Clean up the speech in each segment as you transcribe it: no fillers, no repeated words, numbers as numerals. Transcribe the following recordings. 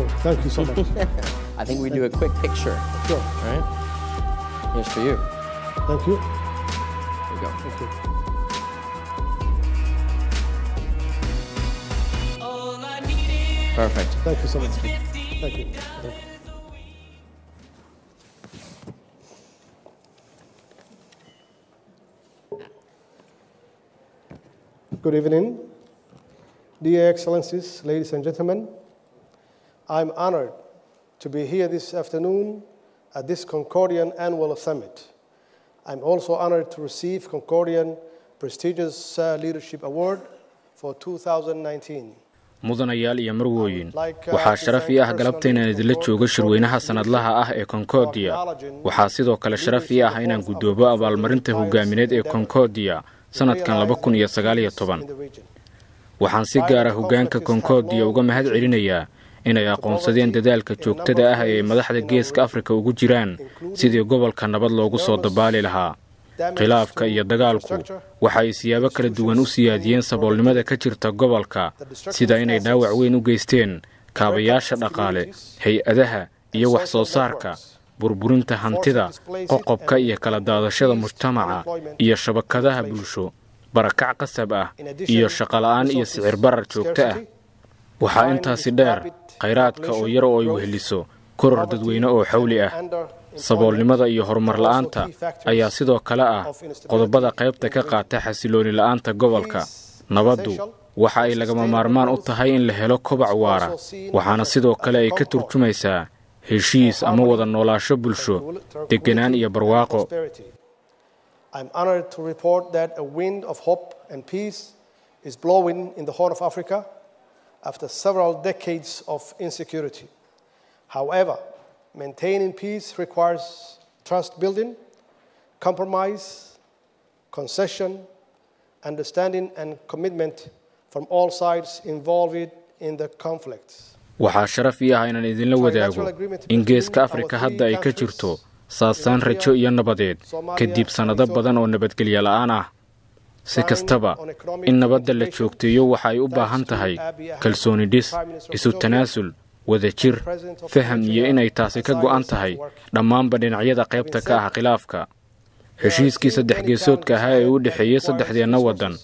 Oh, thank you so much. I think we do a quick picture. Sure. All right? Here's for you. Thank you. There you go. Thank you. Perfect. Thank you so much. Thank you. Good evening, dear Excellencies, ladies and gentlemen. I'm honored to be here this afternoon at this Concordian Annual Summit. I'm also honored to receive Concordian prestigious Leadership Award for 2019. mudanayaal iyo marwooyin waxaa sharaf ii ah galabta inaan idinla joogo shirweynaha sanadlaha ah ee Concordia waxaa sidoo kale sharaf ii ah inaan gudoobo abaalmarinta hogaamineed ee Concordia sanadkan 2019 waxaan si gaar ah hogaanka Concordia uga mahad celinayaa inay aqoonsadeen dadaalka joogtada ah ee madaxda Geeska Afrika ugu jiraan sidii gobolka nabad loogu soo dabaali lahaa khilaafka iyo dagaalku waxa ay siyaabo kala duwan u siyaadiyeen saboolnimada ka jirta gobolka sida inay dhaawac weyn u geysteen kaabayaasha dhaqaale hay'adaha iyo wax soo saarka burburinta hantida qoqobka iyo kala daadashada mujtamaca iyo shabakadaha bulsho barakac qasab ah iyo shaqo la'aan iyo sicir barar joogto ah waxa intaasi dheer khayraadka oo yar oo ay weheliso koror dadweyne oo xawli ah saboolnimada iyo horumar la'aanta ayaa sidoo kale ah qodobada qaybta ka qaata xasilooni la'aanta gobolka nabaddu waxa ay lagama maarmaan u tahay in la helo kobac waara waxaana sidoo kale ay ka turjumaysaa heshiis ama wada noolaansho bulsho deganaan iyo barwaaqo I'm honored to report that a wind of hope and peace is blowing in the Horn of Africa after several decades of insecurity. However, maintaining peace requires trust building, compromise, concession, understanding, and commitment from all sides involved in the conflict. waxaa sharaf ii ah inaan idinla wadaago in Geeska Afrika hadda ay ka jirto saasaan rajo iyo nabadeed kadib sanado badan oo nabadgelyo la'aan ah si kastaba in nabadda la joogteeyo waxa ay u baahan tahay kalsooni dhis isu tanaasul wadajir faham iyo inay taasi ka go'an tahay dhammaanba dhinacyada qaybta ka ah khilaafka heshiiskii saddex geesoodka ahaa ee u dhexeeyay saddexdeena waddan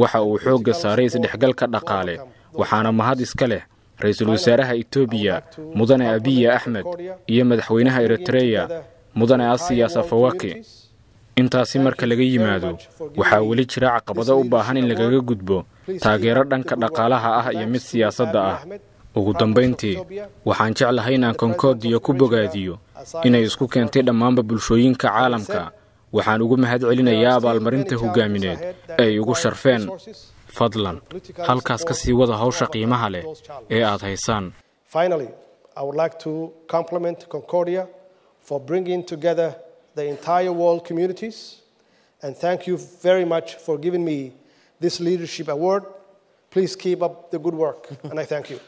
waxa uu xoogga saaray isdhexgalka dhaqaale waxaana mahad iska leh ra'iisul wasaaraha Itoobiya mudane Abiy Ahmed iyo madaxweynaha Eritrea mudane Asiya Afwerki intaasi marka laga yimaado waxa wali jira caqabado u baahan in laga gudbo taageero dhanka dhaqaalaha ah iyo mid siyaasadda ah ugu dambeyntii waxaan jeclahay inaan Concordia ku bogaadiyo inay isku keentay dhammaanba bulshooyinka caalamka waxaan ugu mahad celinayaa abaalmarinta hogaamineed ay ugu sharfeen fadlan halkaas ka sii wada hawsha qiimaha leh ee aad haysaan Finally, I would like to compliment Concordia for bringing together the entire world communities and thank you very much for giving me this leadership award. Please keep up the good work and I thank you.